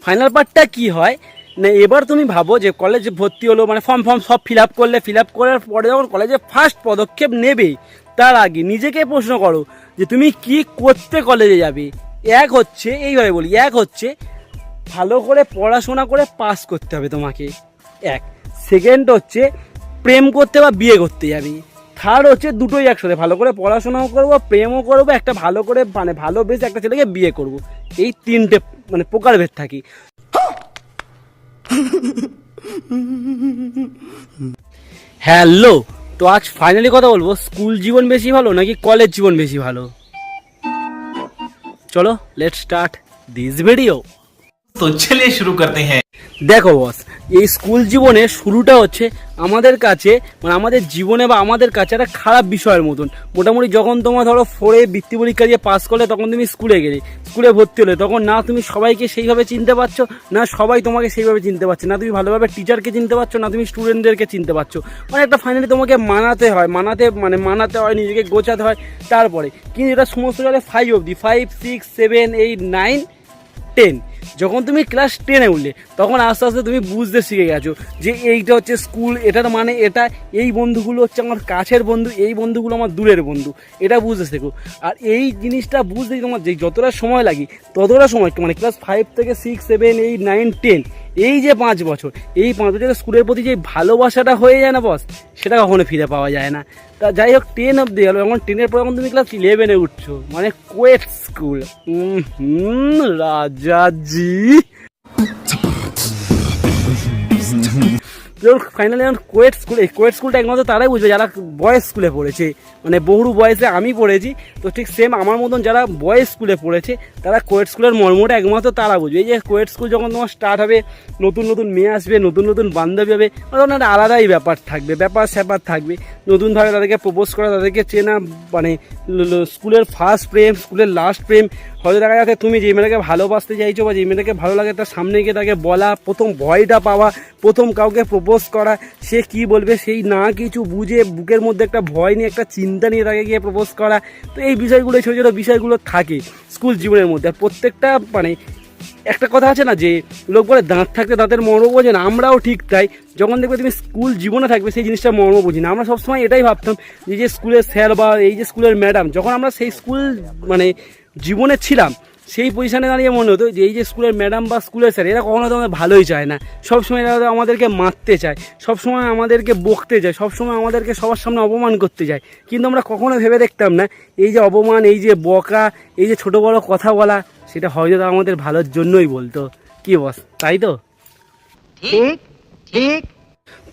Final পার্টটা কি হয় না, এবার তুমি ভাবো যে কলেজে ভর্তি হলো, মানে ফর্ম সব ফিল আপ করার পরে যখন কলেজে ফার্স্ট পদক্ষেপ নেবে, তার আগে নিজেকে প্রশ্ন করো যে তুমি কি করতে কলেজে যাবে। এক হচ্ছে, এইভাবে বলি, এক হচ্ছে ভালো করে পড়াশোনা করে পাস করতে হবে তোমাকে, এক। সেকেন্ড হচ্ছে প্রেম করতে বা বিয়ে করতে যাবে। থার্ড হচ্ছে দুটোই একসাথে, ভালো করে পড়াশোনাও করবো, প্রেমও করবো, একটা ভালো করে মানে ভালোবেসে একটা ছেলেকে বিয়ে করব। এই তিনটে মানে প্রকারভেদ থাকি। হ্যালো, তো আজ ফাইনালি কথা বলবো, স্কুল জীবন বেশি ভালো নাকি কলেজ জীবন বেশি ভালো? চলো লেটস স্টার্ট দিস ভিডিও। तो चलिए शुरू करते हैं। দেখো বস, এই স্কুল জীবনের শুরুটা হচ্ছে আমাদের কাছে, মানে আমাদের জীবনে বা আমাদের কাছে একটা খারাপ বিষয়ের মতন। মোটামুটি যখন তোমার ধরো 4 বৃত্তি পরীক্ষা দিয়ে পাস করলে, তখন তুমি স্কুলে গেলে, স্কুলে ভর্তি হলে, তখন না তুমি সবাইকে সেইভাবে চিনতে পারছো, না সবাই তোমাকে সেইভাবে চিনতে পারছে, না তুমি ভালোভাবে টিচারকে চিনতে পারছো, না তুমি স্টুডেন্টদেরকে চিনতে পারছো। মানে একটা ফাইনালি তোমাকে মানাতে হয়, নিজেকে গোছাতে হয়। তারপরে কিন্তু এটা সমস্ত চলে 5 অবধি, 5, 6, 7, 8, 9, 10। যখন তুমি ক্লাস 10-এ উঠলে, তখন আস্তে আস্তে তুমি বুঝতে শিখে গেছো যে এইটা হচ্ছে স্কুল, এটার মানে এটা, এই বন্ধুগুলো হচ্ছে আমার কাছের বন্ধু, এই বন্ধুগুলো আমার দূরের বন্ধু, এটা বুঝতে শেখো। আর এই জিনিসটা বুঝতে তোমার যে যতটা সময় লাগে, ততটা সময় মানে ক্লাস 5 থেকে 6, 7, 8, 9, 10, এই যে 5 বছর, এই 5 বছরের স্কুলের প্রতি যে ভালোবাসাটা হয়ে যায় না বস, সেটা কখনো ফিরে পাওয়া যায় না। তা যাই হোক, 10 অব্দি গেল, এখন 10-এর পর এখন তুমি ক্লাস 11-এ উঠছো, মানে কোয়েট স্কুল। রাজাজি ফাইনালি এখন কোয়েট স্কুল। এই কোয়েট স্কুলটা একমাত্র তারাই বুঝবে যারা বয়েজ স্কুলে পড়েছে, মানে বহু বয়েসে আমি পড়েছি, তো ঠিক সেম আমার মতন যারা বয়েজ স্কুলে পড়েছে, তারা কোয়েট স্কুলের মর্মটা একমাত্র তারা বুঝবে। এই যে কোয়েট স্কুল যখন তোমার স্টার্ট হবে, নতুন নতুন মেয়ে আসবে, নতুন নতুন বান্ধবী হবে, তখন একটা আলাদাই ব্যাপার থাকবে, ব্যাপার স্যাপার থাকবে, নতুনভাবে তাদেরকে প্রপোজ করা, তাদেরকে চেনা, মানে স্কুলের ফার্স্ট প্রেম, স্কুলের লাস্ট প্রেম। হয়তো দেখা যাচ্ছে তুমি যে মেয়েটাকে ভালোবাসতে চাইছো বা যে মেয়েটাকে ভালো লাগে, তার সামনে গিয়ে তাকে বলা, প্রথম ভয়টা পাওয়া, প্রথম কাউকে প্রপোজ করা, সে কি বলবে সেই না কিছু বুঝে বুকের মধ্যে একটা ভয় নিয়ে, একটা চিন্তা নিয়ে তাকে গিয়ে প্রপোজ করা। তো এই বিষয়গুলো, ছোটো ছোটো বিষয়গুলো থাকে স্কুল জীবনের মধ্যে। আর প্রত্যেকটা মানে একটা কথা আছে না যে লোক বলে দাঁত থাকতে দাঁতের মর্ম বোঝে না, আমরাও ঠিক তাই। যখন দেখবে তুমি স্কুল জীবনে থাকবে, সেই জিনিসটা মর্ম বুঝি না। আমরা সবসময় এটাই ভাবতাম যে স্কুলের স্যার বা এই যে স্কুলের ম্যাডাম, যখন আমরা সেই স্কুল মানে জীবনে ছিলাম, সেই পজিশানে দাঁড়িয়ে মনে হতো যে এই যে স্কুলের ম্যাডাম বা স্কুলের স্যার, এরা কখনো তো আমাদের ভালোই চায় না। সবসময় এরা আমাদেরকে মারতে চায়, সবসময় আমাদেরকে বকতে চায়, সবসময় আমাদেরকে সবার সামনে অপমান করতে চায়। কিন্তু আমরা কখনো ভেবে দেখতাম না এই যে অপমান, এই যে বকা, এই যে ছোটো বড়ো কথা বলা, সেটা হয়তো আমাদের ভালোর জন্যই বলতো। কি বস, তাই তো? ঠিক ঠিক।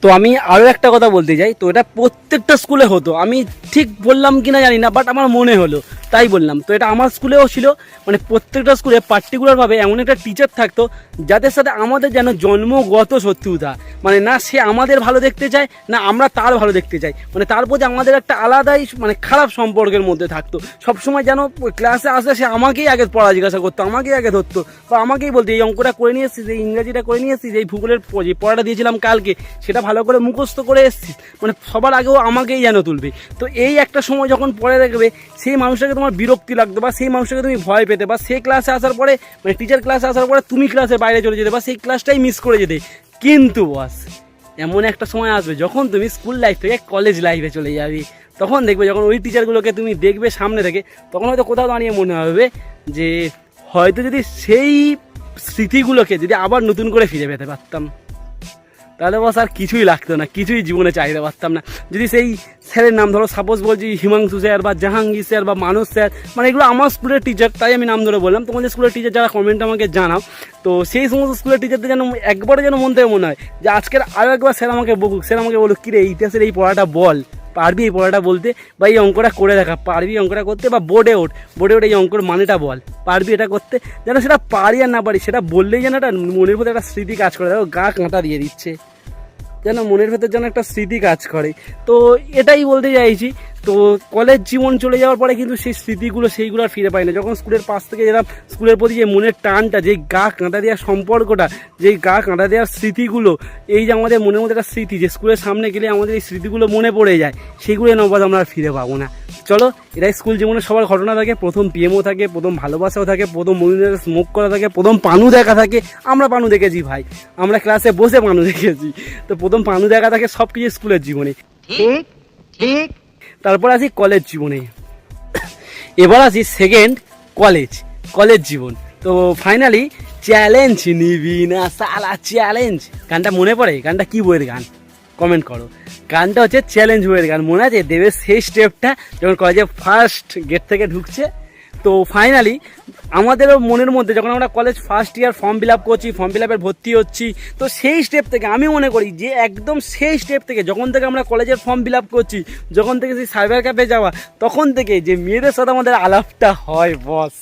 তো আমি আরও একটা কথা বলতে চাই, তো এটা প্রত্যেকটা স্কুলে হতো, আমি ঠিক বললাম কিনা জানি না, বাট আমার মনে হলো তাই বললাম। তো এটা আমার স্কুলেও ছিল, মানে প্রত্যেকটা স্কুলে পার্টিকুলারভাবে এমন একটা টিচার থাকতো যাদের সাথে আমাদের যেন জন্মগত শত্রুতা, মানে না সে আমাদের ভালো দেখতে চায়, না আমরা তার ভালো দেখতে চাই, মানে তার প্রতি আমাদের একটা আলাদাই মানে খারাপ সম্পর্কের মধ্যে থাকতো। সবসময় যেন ক্লাসে আসলে সে আমাকেই আগে পড়া জিজ্ঞাসা করতো, আমাকেই আগে ধরতো, বা আমাকেই বলতো এই অঙ্কটা করে নিয়ে এসেছিস, এই ইংরাজিটা করে নিয়ে এসেছিস, এই ভূগোলের যে পড়াটা দিয়েছিলাম কালকে, সেটা ভালো করে মুখস্থ করে এসেছিস, মানে সবার আগেও আমাকেই যেন তুলবে। তো এই একটা সময় যখন পড়ে দেখবে, সেই মানুষটাকে তোমার বিরক্তি লাগতো, বা সেই মানুষটাকে তুমি ভয় পেতে, বা সেই ক্লাসে আসার পরে, মানে টিচার ক্লাসে আসার পরে তুমি ক্লাসের বাইরে চলে যেতে, বা সেই ক্লাসটাই মিস করে যেতে। কিন্তু বস, এমন একটা সময় আসবে যখন তুমি স্কুল লাইফ থেকে কলেজ লাইফে চলে যাবে, তখন দেখবে যখন ওই টিচারগুলোকে তুমি দেখবে সামনে থেকে, তখন হয়তো কোথাও দাঁড়িয়ে মনে হবে যে হয়তো যদি সেই স্মৃতিগুলোকে যদি আবার নতুন করে ফিরে পেতে পারতাম, তাহলে বস আর কিছুই লাগতো না, কিছুই জীবনে চাইতে পারতাম না। যদি সেই স্যারের নাম ধরো, সাপোজ বলছি হিমাংশু স্যার বা জাহাঙ্গীর স্যার বা মানস স্যার, মানে এগুলো আমার স্কুলের টিচার, তাই আমি নাম ধরে বললাম। তোমাদের স্কুলের টিচার যারা কমেন্ট আমাকে জানাও, তো সেই সমস্ত স্কুলের টিচারদের যেন একবারে যেন মন থেকে মনে হয় যে আজকের আরও একবার স্যার আমাকে বকুক, স্যার আমাকে বলুক, কিরে ইতিহাসের এই পড়াটা বল, পারবি এই পড়াটা বলতে, বা এই অঙ্কটা করে দেখা, পারবি অঙ্কটা করতে, বা বোর্ডে ওঠ এই অঙ্কর মানেটা বল, পারবি এটা করতে। যেন সেটা পারি আর না পারি, সেটা বললেই যেন একটা মনের মধ্যে একটা স্মৃতি কাজ করে, দেখো গা কাঁটা দিয়ে দিচ্ছে, যেন মনের ভেতর যেন একটা স্মৃতি কাজ করে। তো এটাই বলতে চাইছি। তো কলেজ জীবন চলে যাওয়ার পরে কিন্তু সেই স্মৃতিগুলো সেইগুলো আর ফিরে পাই না। যখন স্কুলের পাশ থেকে যেতাম, স্কুলের প্রতি যে মনের টানটা, যেই গা কাঁটা দেওয়ার সম্পর্কটা, যেই গা কাঁটা দেওয়ার স্মৃতিগুলো, এই যে আমাদের মনের মধ্যে একটা স্মৃতি, যে স্কুলের সামনে গেলে আমাদের এই স্মৃতিগুলো মনে পড়ে যায়, সেগুলো নবাদ আমরা আর ফিরে পাবো না। চলো, এটাই স্কুল জীবনে সবার ঘটনা থাকে। প্রথম পিএমও থাকে, প্রথম ভালোবাসাও থাকে, প্রথম মহিলাদের স্মোক করা থাকে, প্রথম পানু দেখা থাকে। আমরা পানু দেখেছি ভাই, আমরা ক্লাসে বসে পানু দেখেছি। তো প্রথম পানু দেখা থাকে সব কিছু স্কুলের জীবনে। ठीक ठीक তারপর আসি কলেজ জীবনে। এবার আসি সেকেন্ড কলেজ জীবন। তো ফাইনালি চ্যালেঞ্জ নিবি না সালা চ্যালেঞ্জ, গানটা মনে পড়ে? গানটা কি বইয়ের গান কমেন্ট করো। গানটা হচ্ছে চ্যালেঞ্জ বইয়ের গান, মনে আছে? দেবের সেই স্টেপটা যখন কলেজে ফার্স্ট গেট থেকে ঢুকছে। তো ফাইনালি আমাদেরও মনের মধ্যে যখন আমরা college first year form fill up করছি, ফর্ম ফিল আপের ভর্তি হচ্ছি, তো সেই স্টেপ থেকে আমি মনে করি যে একদম সেই স্টেপ থেকে যখন থেকে আমরা কলেজের ফর্ম ফিল আপ করছি, যখন থেকে সেই সাইবার ক্যাফে যাওয়া, তখন থেকে যে মেয়েদের সাথে আমাদের আলাপটা হয় বস,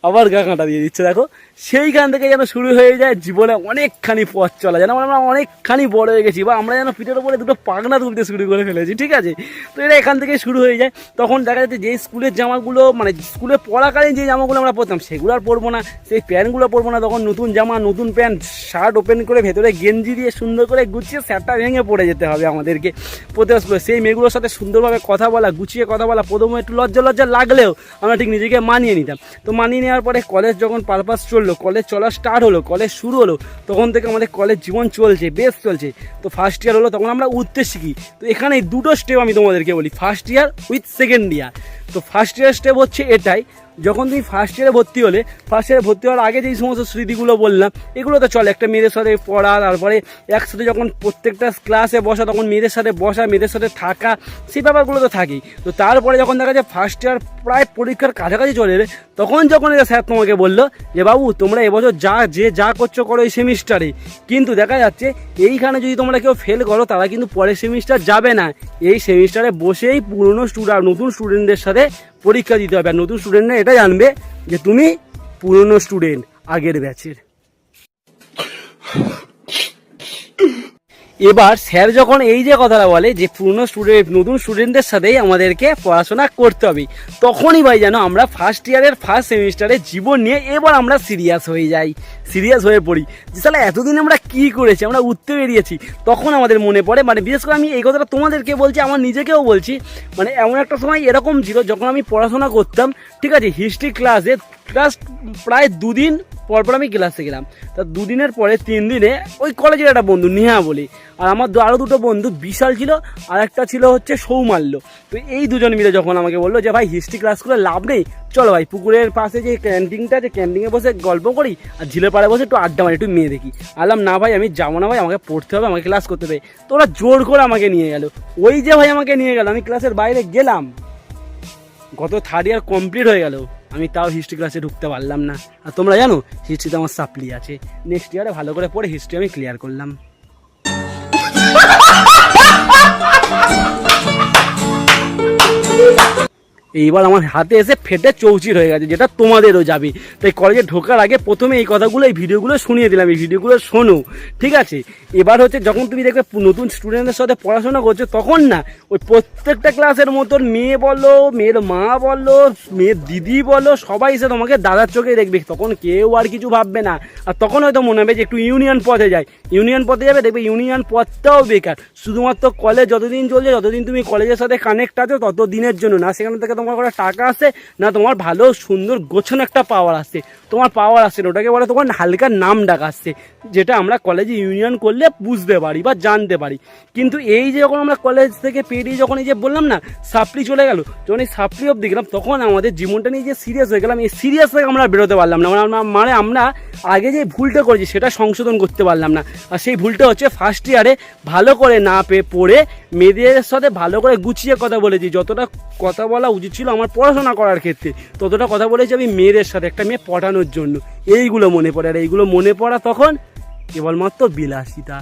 আবার গা কাঁটা দিয়ে দিচ্ছে দেখো। সেইখান থেকে যেন শুরু হয়ে যায় জীবনে অনেকখানি পথ চলা, যেন আমরা অনেকখানি বড় হয়ে গেছি, বা আমরা যেন পিঠের উপরে দুটো পাগনা তুলতে শুরু করে ফেলেছি, ঠিক আছে? তো এটা এখান থেকে শুরু হয়ে যায়। তখন দেখা যাচ্ছে যে স্কুলের জামাগুলো, মানে স্কুলে পড়াকালীন যে জামাগুলো আমরা পরতাম সেগুলো আর পরবো না, সেই প্যান্টগুলো পরবো না। তখন নতুন জামা, নতুন প্যান্ট, শার্ট ওপেন করে ভেতরে গেঞ্জি দিয়ে সুন্দর করে গুছিয়ে স্যারটা ভেঙে পড়ে যেতে হবে আমাদেরকে প্রত্যেক স্কুলে। সেই মেয়েগুলোর সাথে সুন্দরভাবে কথা বলা, গুছিয়ে কথা বলা, প্রথমে একটু লজ্জা লাগলেও আমরা ঠিক নিজেকে মানিয়ে নিতাম। তো মানিয়ে নেওয়ার পরে কলেজ যখন পারপাস চললো, কলেজ চলা স্টার্ট হলো, কলেজ শুরু হলো, তখন থেকে আমাদের কলেজ জীবন চলছে, বেশ চলছে। তো ফার্স্ট ইয়ার হলো, তখন আমরা উঠতে শিখি। তো এখানে দুটো স্টেপ আমি তোমাদেরকে বলি, first year with second year. তো ফার্স্ট ইয়ার স্টেপ হচ্ছে এটাই, যখন তুমি ফার্স্ট ইয়ারে ভর্তি হলে, ফার্স্ট ইয়ারে ভর্তি হওয়ার আগে যেই সমস্ত স্মৃতিগুলো বললাম, এগুলো তো চলে। একটা মেয়েদের সাথে পড়া, তারপরে একসাথে যখন প্রত্যেকটা ক্লাসে বসা, তখন মেয়েদের সাথে বসা, মেয়েদের সাথে থাকা, সেই ব্যাপারগুলো তো থাকেই। তো তারপরে যখন দেখা যায় ফার্স্ট ইয়ার প্রায় পরীক্ষার কাছাকাছি চলে এলে, তখন যখন এটা স্যার তোমাকে বললো যে বাবু তোমরা এবছর যা করছো করো এই সেমিস্টারে, কিন্তু দেখা যাচ্ছে এইখানে যদি তোমরা কেউ ফেল করো, তারা কিন্তু পরের সেমিস্টার যাবে না, এই সেমিস্টারে বসেই নতুন স্টুডেন্টদের সাথে পরীক্ষা দিতে হবে। আর নতুন স্টুডেন্টরা এটা জানবে যে তুমি পুরনো স্টুডেন্ট, আগের ব্যাচের। এবার স্যার যখন এই যে কথাটা বলে যে নতুন স্টুডেন্টদের সাথেই আমাদেরকে পড়াশোনা করতে হবে, তখনই ভাই যেন আমরা ফার্স্ট ইয়ারের ফার্স্ট সেমিস্টারের জীবন নিয়ে এবার আমরা সিরিয়াস হয়ে পড়ি যে সালা এতদিন আমরা কি করেছি, আমরা উঠতে বেরিয়েছি। তখন আমাদের মনে পড়ে, মানে বিশেষ করে আমি এই কথাটা তোমাদেরকে বলছি, আমার নিজেকেও বলছি, মানে এমন একটা সময় এরকম ছিল যখন আমি পড়াশোনা করতাম, ঠিক আছে, হিস্ট্রি ক্লাস প্রায় দুদিন পরপর আমি ক্লাসে গেলাম। তা দুদিনের পরে 3 দিনে ওই কলেজের একটা বন্ধু নেহা বলে, আর আমার আরও দুটো বন্ধু বিশাল ছিল, আর একটা ছিল হচ্ছে সৌমাল্য। তো এই দুজন মিলে যখন আমাকে বললো যে ভাই হিস্ট্রি ক্লাস করে লাভ নেই, চলো ভাই পুকুরের পাশে যে ক্যান্টিনটা আছে, ক্যান্টিনে বসে গল্প করি, আর ঝিলের পাড়ে বসে একটু আড্ডা মারি, একটু মেয়ে দেখি। আলাম না ভাই আমি যাবো না ভাই, আমাকে পড়তে হবে, আমাকে ক্লাস করতে হবে। তো ওরা জোর করে আমাকে নিয়ে গেল, ওই যে ভাই আমাকে নিয়ে গেল, আমি ক্লাসের বাইরে গেলাম, গত 3rd ইয়ার কমপ্লিট হয়ে গেল, আমি তাও হিস্ট্রি ক্লাসে ঢুকতে পারলাম না। আর তোমরা জানো হিস্ট্রিতে আমার সাপ্লি আছে, নেক্সট ইয়ারে ভালো করে পড়ে হিস্ট্রি আমি ক্লিয়ার করলাম। এইবার আমার হাতে এসে ফেটে চৌচির হয়ে গেছে, যেটা তোমাদেরও যাবে। তাই কলেজে ঢোকার আগে প্রথমে এই কথাগুলো, এই ভিডিওগুলো শুনিয়ে দিলাম, এই ভিডিওগুলো শোনো, ঠিক আছে? এবার হচ্ছে যখন তুমি দেখবে নতুন স্টুডেন্টদের সাথে পড়াশোনা করছো, তখন না ওই প্রত্যেকটা ক্লাসের মতন মেয়ে বলো, মেয়ের মা বলো, মেয়ের দিদি বলো, সবাই এসে তোমাকে দাদার চোখে দেখবে, তখন কেউ আর কিছু ভাববে না। আর তখন হয়তো মনে হবে যে একটু ইউনিয়ন পথে যাবে, দেখবে ইউনিয়ন পথটাও বেকার। শুধুমাত্র কলেজ যতদিন চলছে, যতদিন তুমি কলেজের সাথে কানেক্ট আছো, তত দিনের জন্য না, সেখান থেকে তোমার কোনো টাকা আসে না, তোমার ভালো সুন্দর গোছানো একটা পাওয়ার আসছে, তোমার পাওয়ার আসছে না, ওটাকে বলে তোমার হালকা নাম ডাক আসছে, যেটা আমরা কলেজে ইউনিয়ন করলে বুঝতে পারি বা জানতে পারি। কিন্তু এই যে যখন আমরা কলেজ থেকে পেরিয়ে যখন এই যে বললাম না সাপ্লি চলে গেল, যখন এই সাপ্লি অবধি গেলাম, তখন আমাদের জীবনটা নিয়ে যে সিরিয়াস হয়ে গেলাম, এই সিরিয়াস থেকে আমরা বেরোতে পারলাম না। মানে আমরা আগে যে ভুলটা করেছি সেটা সংশোধন করতে পারলাম না। আর সেই ভুলটা হচ্ছে ফার্স্ট ইয়ারে ভালো করে না পড়ে মেয়েদের সাথে ভালো করে গুছিয়ে কথা বলেছি। যতটা কথা বলা উচিত ছিল আমার পড়াশোনা করার ক্ষেত্রে, ততটা কথা বলেছি আমি মেয়েদের সাথে, একটা মেয়ে পটানোর জন্য। এইগুলো মনে পড়ে, আর এইগুলো মনে পড়া তখন কেবলমাত্র বিলাসিতা।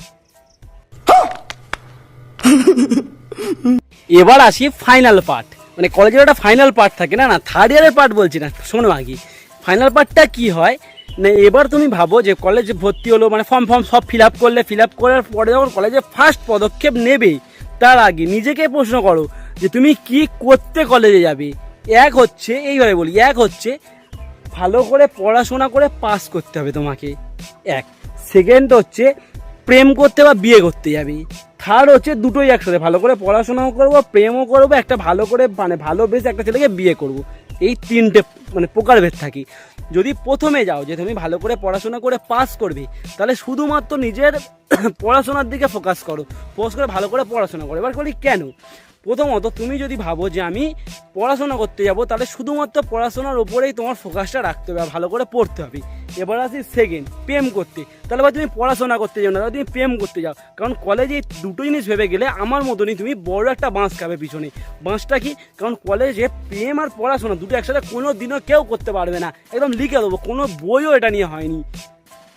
এবার আসি ফাইনাল পার্ট, মানে কলেজের একটা ফাইনাল পার্ট থাকে না, 3rd ইয়ারের পার্ট বলছি না, শোনো আগে ফাইনাল পার্টটা কি হয় না। এবার তুমি ভাবো যে কলেজে ভর্তি হলো, মানে ফর্ম সব ফিল আপ করার পরে যখন কলেজে ফার্স্ট পদক্ষেপ নেবে, তার আগে নিজেকে প্রশ্ন করো যে তুমি কি করতে কলেজে যাবে। এক হচ্ছে ভালো করে পড়াশোনা করে পাস করতে হবে তোমাকে, 1। সেকেন্ড হচ্ছে প্রেম করতে বা বিয়ে করতে যাবে। থার্ড হচ্ছে দুটোই একসাথে, ভালো করে পড়াশোনাও করবো, প্রেমও করবো, একটা ভালো করে মানে ভালোবেসে একটা ছেলেকে বিয়ে করব। এই তিনটে মানে প্রকারভেদ থাকি। যদি প্রথমে যাও যে তুমি ভালো করে পড়াশোনা করে পাস করবে, তাহলে শুধুমাত্র নিজের পড়াশোনার দিকে ফোকাস করো, করে ভালো করে পড়াশোনা করো। এবার বলি কেন? প্রথমত তুমি যদি ভাবো যে আমি পড়াশোনা করতে যাব, তাহলে শুধুমাত্র পড়াশোনার ওপরেই তোমার ফোকাসটা রাখতে হবে, ভালো করে পড়তে হবে। এবার আসি সেকেন্ড, প্রেম করতে। তাহলে ভাই তুমি পড়াশোনা করতে যাও না, তাহলে তুমি প্রেম করতে যাও। কারণ কলেজে দুটো জিনিস ভেবে গেলে আমার মতনই তুমি বড় একটা বাঁশ খাবে পিছনে। বাঁশটা কি? কারণ কলেজে প্রেম আর পড়াশোনা দুটো একসাথে কোনো দিনও কেউ করতে পারবে না, একদম লিখে দেবো, কোনো বইও এটা নিয়ে হয়নি,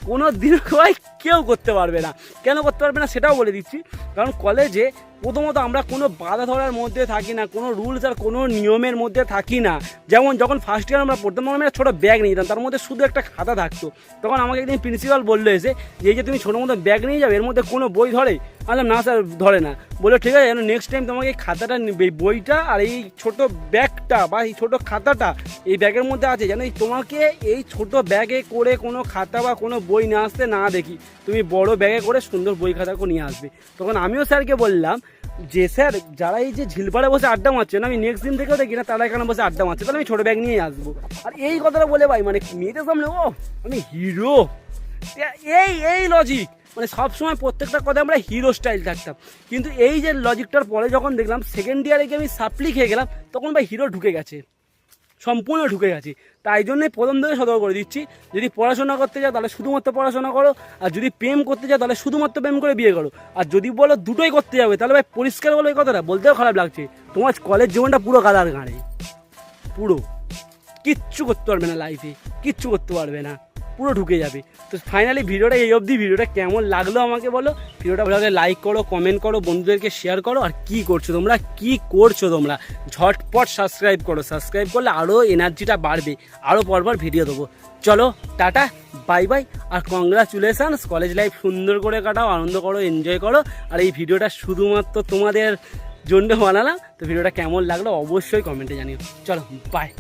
কোনো দিন ভাই কেউ করতে পারবে না। কেন করতে পারবে না সেটাও বলে দিচ্ছি। কারণ কলেজে প্রথমত আমরা কোনো বাধা ধরার মধ্যে থাকি না, কোনো রুলস আর কোনো নিয়মের মধ্যে থাকি না। যেমন যখন ফার্স্ট ইয়ার আমরা পড়তাম, তখন আমি একটা ছোটো ব্যাগ নিয়ে যেতাম, তার মধ্যে শুধু একটা খাতা থাকতো। তখন আমাকে একদিন প্রিন্সিপাল বললো এসে যে এই যে তুমি ছোটো মতো ব্যাগ নিয়ে যাবে, এর মধ্যে কোনো বই ধরে? আমি না স্যার ধরে না। বললো ঠিক আছে, যেন নেক্সট টাইম তোমাকে এই খাতাটা, এই বইটা আর এই ছোটো ব্যাগটা বা এই ছোটো খাতাটা এই ব্যাগের মধ্যে আছে, যেন তোমাকে এই ছোটো ব্যাগে করে কোনো খাতা বা কোনো বই না আসতে না দেখি, তুমি বড় ব্যাগে করে সুন্দর বই খাতা করে নিয়ে আসবে। তখন আমিও স্যারকে বললাম যে স্যার, যারা এই যে ঝিলপাড়ে বসে আড্ডা মারছে না, আমি নেক্সট দিন থেকেও দেখি না তারা এখানে বসে আড্ডা মারছে, তাহলে আমি ছোটো ব্যাগ নিয়ে আসবো। আর এই কথাটা বলে ভাই মানে মেয়েদের সামনে ও আমি হিরো, এই লজিক মানে সবসময় প্রত্যেকটা কথা আমরা হিরো স্টাইল থাকতাম। কিন্তু এই যে লজিকটার পরে যখন দেখলাম সেকেন্ড ইয়ারে গিয়ে আমি সাপ্লি খেয়ে গেলাম, তখন ভাই হিরো ঢুকে গেছে, সম্পূর্ণ ঢুকে গেছি। তাই জন্যই প্রথম থেকে সতর্ক করে দিচ্ছি, যদি পড়াশোনা করতে যাও তাহলে শুধুমাত্র পড়াশোনা করো, আর যদি প্রেম করতে যাও তাহলে শুধুমাত্র প্রেম করে বিয়ে করো। আর যদি বলো দুটোই করতে যাবে, তাহলে ভাই পরিষ্কার বলো এই কথাটা, বলতেও খারাপ লাগছে, তোমার কলেজ জীবনটা পুরো গাদার গাঁড়ে, পুরো কিচ্ছু করতে পারবে না লাইফে, কিচ্ছু করতে পারবে না, পুরো ঢুকে যাবে। তো ফাইনালি ভিডিওটা এই অবধি। ভিডিওটা কেমন লাগলো আমাকে বলো, ভিডিওটা ভালো লাগলে লাইক করো, কমেন্ট করো, বন্ধুদেরকে শেয়ার করো। আর কি করছো তোমরা ঝটপট সাবস্ক্রাইব করো, সাবস্ক্রাইব করলে আরও এনার্জিটা বাড়বে, আরও পরপর ভিডিও দেবো। চলো টাটা, বাই বাই, আর কংগ্রাচুলেশনস, কলেজ লাইফ সুন্দর করে কাটাও, আনন্দ করো, এনজয় করো। আর এই ভিডিওটা শুধুমাত্র তোমাদের জন্য বানালাম। তো ভিডিওটা কেমন লাগলো অবশ্যই কমেন্টে জানিও। চলো বাই।